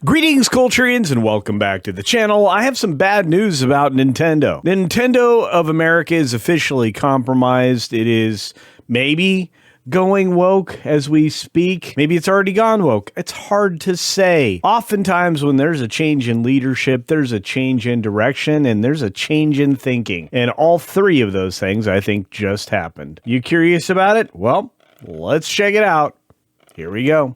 Greetings, CultureCasino, and welcome back to the channel. I have some bad news about Nintendo. Nintendo of America is officially compromised. It is maybe going woke as we speak. Maybe it's already gone woke. It's hard to say. Oftentimes when there's a change in leadership, there's a change in direction, and there's a change in thinking. And all three of those things, I think, just happened. You curious about it? Well, let's check it out. Here we go.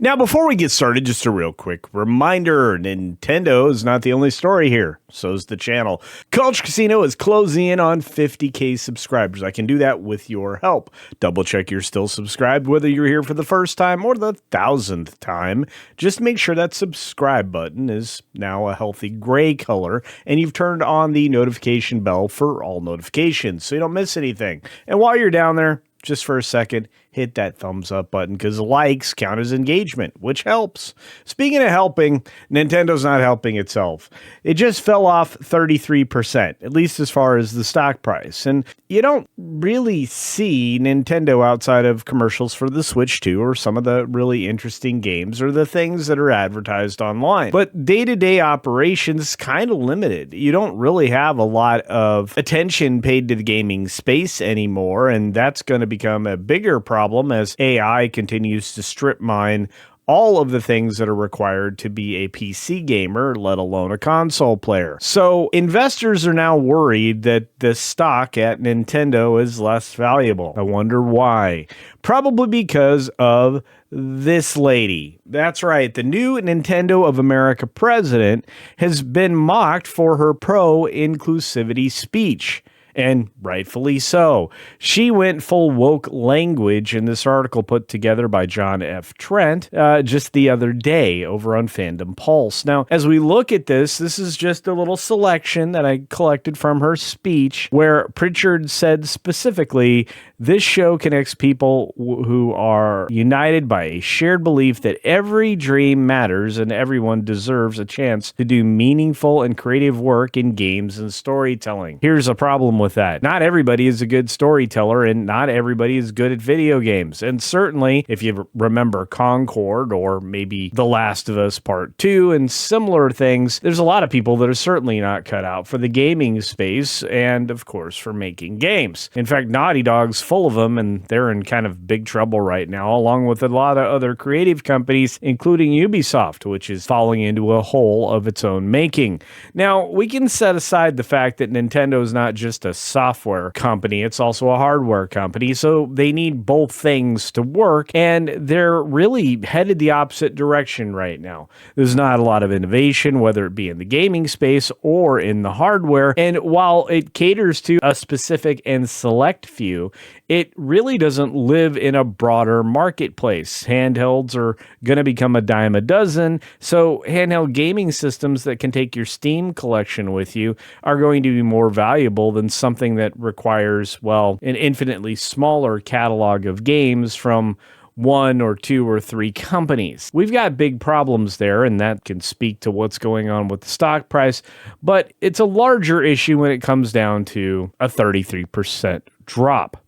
Now, before we get started, just a real quick reminder, Nintendo is not the only story here. So's the channel. CultureCasino is closing in on 50K subscribers. I can do that with your help. Double check you're still subscribed, whether you're here for the first time or the 1,000th time. Just make sure that subscribe button is now a healthy gray color, and you've turned on the notification bell for all notifications so you don't miss anything. And while you're down there, just for a second, hit that thumbs up button because likes count as engagement, which helps. Speaking of helping, Nintendo's not helping itself. It just fell off 33%, at least as far as the stock price. And you don't really see Nintendo outside of commercials for the Switch 2 or some of the really interesting games or the things that are advertised online. But day-to-day operations kind of limited. You don't really have a lot of attention paid to the gaming space anymore, and that's going to become a bigger problem as AI continues to strip mine all of the things that are required to be a PC gamer, let alone a console player. So investors are now worried that the stock at Nintendo is less valuable. I wonder why. Probably because of this lady. That's right. The new Nintendo of America president has been mocked for her pro-inclusivity speech. And rightfully so. She went full woke language in this article put together by John F. Trent just the other day over on Fandom Pulse. Now, as we look at this is just a little selection that I collected from her speech where Pritchard said specifically, "This show connects people who are united by a shared belief that every dream matters and everyone deserves a chance to do meaningful and creative work in games and storytelling." Here's a problem with that. Not everybody is a good storyteller and not everybody is good at video games. And certainly, if you remember Concord or maybe The Last of Us Part 2 and similar things, there's a lot of people that are certainly not cut out for the gaming space and, of course, for making games. In fact, Naughty Dog's full of them, and they're in kind of big trouble right now, along with a lot of other creative companies, including Ubisoft, which is falling into a hole of its own making. Now, we can set aside the fact that Nintendo is not just a software company, it's also a hardware company, so they need both things to work, and they're really headed the opposite direction right now. There's not a lot of innovation, whether it be in the gaming space or in the hardware, and while it caters to a specific and select few, it really doesn't live in a broader marketplace. Handhelds are going to become a dime a dozen, so handheld gaming systems that can take your Steam collection with you are going to be more valuable than something that requires, well, an infinitely smaller catalog of games from one or two or three companies. We've got big problems there, and that can speak to what's going on with the stock price, but it's a larger issue when it comes down to a 33% drop.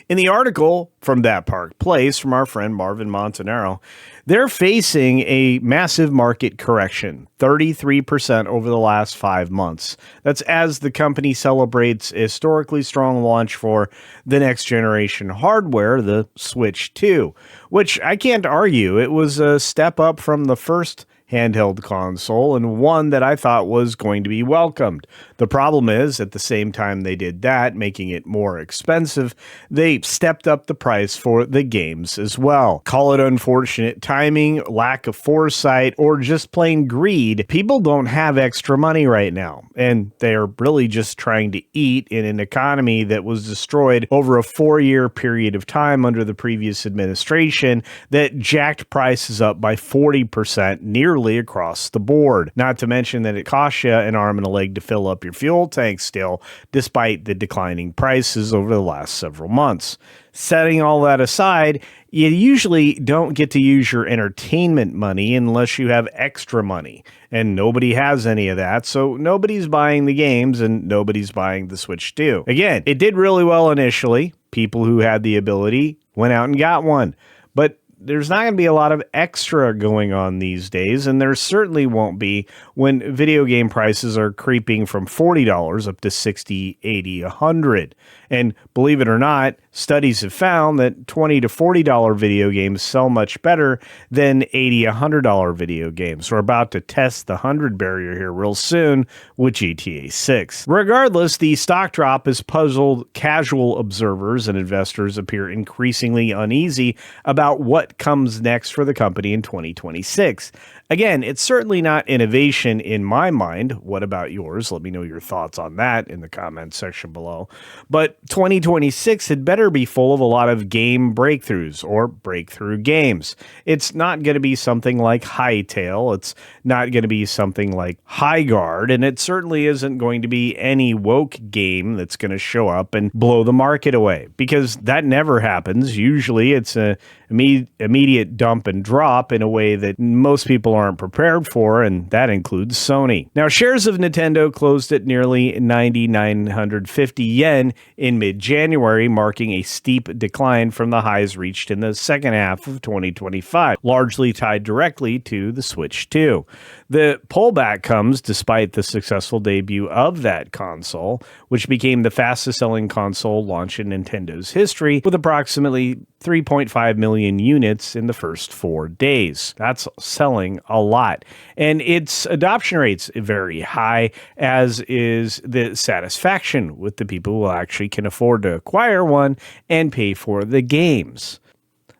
In the article from That Park Place from our friend Marvin Montanaro, they're facing a massive market correction, 33% over the last 5 months. That's as the company celebrates a historically strong launch for the next generation hardware, the Switch 2, which I can't argue. It was a step up from the first handheld console and one that I thought was going to be welcomed. The problem is, at the same time they did that, making it more expensive, they stepped up the price for the games as well. Call it unfortunate timing, lack of foresight, or just plain greed. People don't have extra money right now, and they're really just trying to eat in an economy that was destroyed over a 4-year period of time under the previous administration that jacked prices up by 40%, nearly across the board. Not to mention that it costs you an arm and a leg to fill up your fuel tank still, despite the declining prices over the last several months. Setting all that aside, you usually don't get to use your entertainment money unless you have extra money, and nobody has any of that, so nobody's buying the games and nobody's buying the Switch 2. Again, it did really well initially. People who had the ability went out and got one, but there's not going to be a lot of extra going on these days, and there certainly won't be when video game prices are creeping from $40 up to $60, $80, $100. And believe it or not, studies have found that $20 to $40 video games sell much better than $80, $100 video games. We're about to test the 100 barrier here real soon with GTA 6. Regardless, the stock drop has puzzled casual observers, and investors appear increasingly uneasy about what comes next for the company in 2026. Again, it's certainly not innovation in my mind. What about yours? Let me know your thoughts on that in the comments section below. But 2026 had better be full of a lot of game breakthroughs or breakthrough games. It's not going to be something like Hightail. It's not going to be something like High Guard. And it certainly isn't going to be any woke game that's going to show up and blow the market away, because that never happens. Usually it's an immediate dump and drop in a way that most people aren't prepared for, and that includes Sony. Now, shares of Nintendo closed at nearly 9,950 yen in mid-January, marking a steep decline from the highs reached in the second half of 2025, largely tied directly to the Switch 2. The pullback comes despite the successful debut of that console, which became the fastest-selling console launch in Nintendo's history, with approximately 3.5 million units in the first 4 days. That's selling a lot. And its adoption rate's very high, as is the satisfaction with the people who actually can afford to acquire one and pay for the games.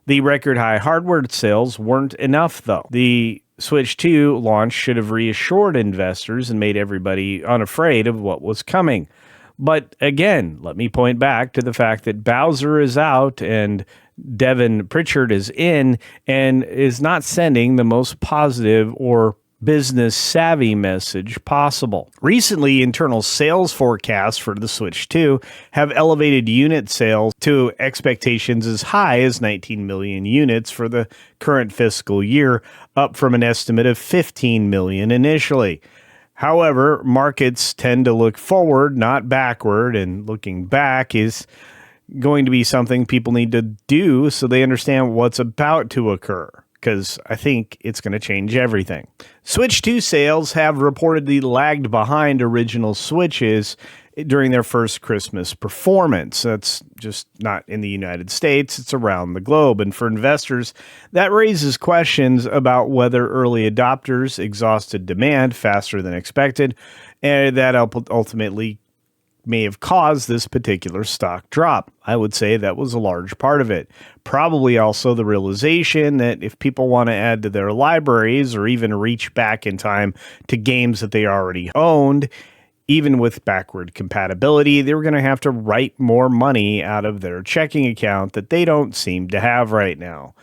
The record high hardware sales weren't enough, though. The Switch 2 launch should have reassured investors and made everybody unafraid of what was coming. But again, let me point back to the fact that Bowser is out and Devon Pritchard is in, and is not sending the most positive or business savvy message possible. Recently, internal sales forecasts for the Switch 2 have elevated unit sales to expectations as high as 19 million units for the current fiscal year, up from an estimate of 15 million initially. However, markets tend to look forward, not backward, and looking back is going to be something people need to do so they understand what's about to occur, because I think it's going to change everything. Switch 2 sales have reportedly lagged behind original Switches during their first Christmas performance. That's just not in the United States, it's around the globe. And for investors, that raises questions about whether early adopters exhausted demand faster than expected, and that ultimately may have caused this particular stock drop. I would say that was a large part of it. Probably also the realization that if people want to add to their libraries or even reach back in time to games that they already owned, even with backward compatibility, they were going to have to write more money out of their checking account that they don't seem to have right now.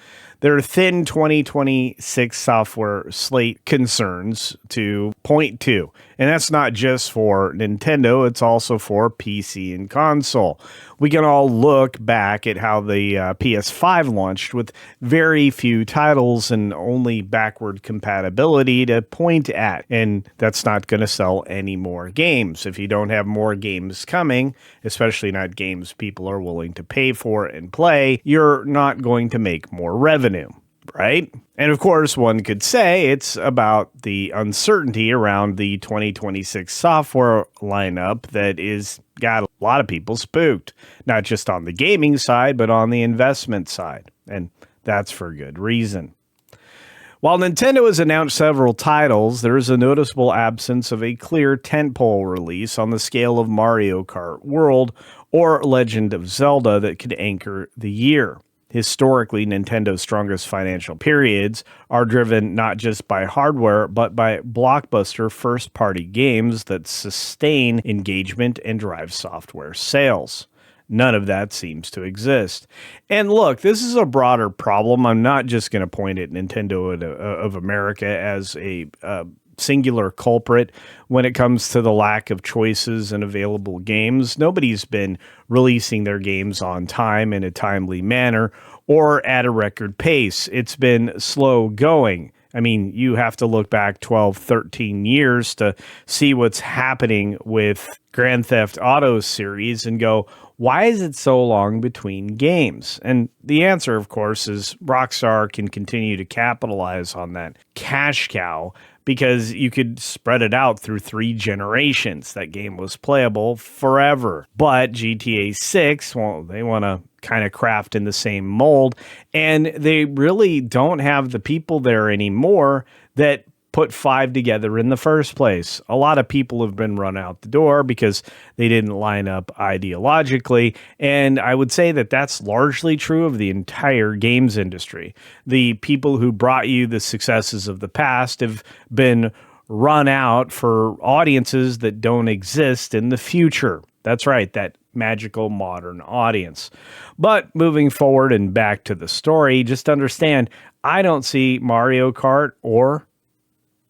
There are thin 2026 software slate concerns to point to, and that's not just for Nintendo, it's also for PC and console. We can all look back at how the PS5 launched with very few titles and only backward compatibility to point at, and that's not going to sell any more games. If you don't have more games coming, especially not games people are willing to pay for and play, you're not going to make more revenue, right? And of course, one could say it's about the uncertainty around the 2026 software lineup that is got a lot of people spooked, not just on the gaming side, but on the investment side. And that's for good reason. While Nintendo has announced several titles, there is a noticeable absence of a clear tentpole release on the scale of Mario Kart World or Legend of Zelda that could anchor the year. Historically, Nintendo's strongest financial periods are driven not just by hardware, but by blockbuster first-party games that sustain engagement and drive software sales. None of that seems to exist. And look, this is a broader problem. I'm not just going to point at Nintendo of America as a singular culprit when it comes to the lack of choices and available games. Nobody's been releasing their games on time in a timely manner or at a record pace. It's been slow going. I mean, you have to look back 12, 13 years to see what's happening with Grand Theft Auto series and go, Why is it so long between games? And the answer, of course, is Rockstar can continue to capitalize on that cash cow because you could spread it out through 3 generations. That game was playable forever. But GTA 6, well, they want to kind of craft in the same mold, and they really don't have the people there anymore that put 5 together in the first place. A lot of people have been run out the door because they didn't line up ideologically, and I would say that that's largely true of the entire games industry. The people who brought you the successes of the past have been run out for audiences that don't exist in the future. That's right, that magical modern audience. But moving forward and back to the story, just understand, I don't see Mario Kart or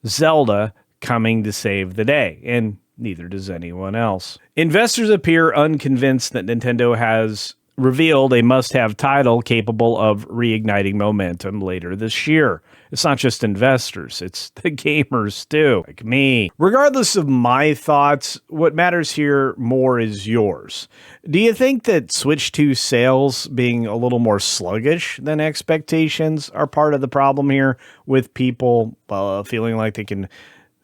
Zelda coming to save the day, and neither does anyone else. Investors appear unconvinced that Nintendo has revealed a must-have title capable of reigniting momentum later this year. It's not just investors, it's the gamers too, like me. Regardless of my thoughts, what matters here more is yours. Do you think that Switch 2 sales being a little more sluggish than expectations are part of the problem here, with people feeling like they can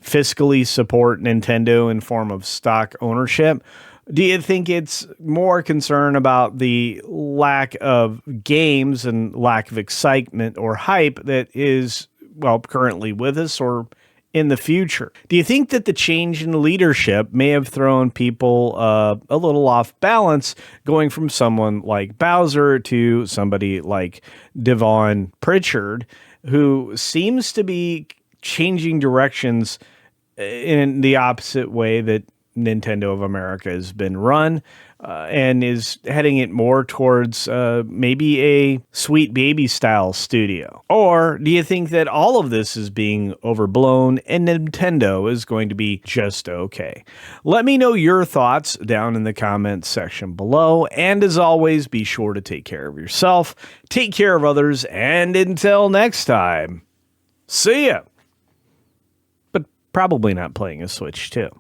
fiscally support Nintendo in form of stock ownership? Do you think it's more concern about the lack of games and lack of excitement or hype that is, well, currently with us or in the future? Do you think that the change in leadership may have thrown people a little off balance, going from someone like Bowser to somebody like Devon Pritchard, who seems to be changing directions in the opposite way that Nintendo of America has been run, and is heading it more towards maybe a Sweet Baby style studio? Or do you think that all of this is being overblown and Nintendo is going to be just okay? Let me know your thoughts down in the comments section below, and as always, be sure to take care of yourself, take care of others, and until next time, see ya! But probably not playing a Switch 2.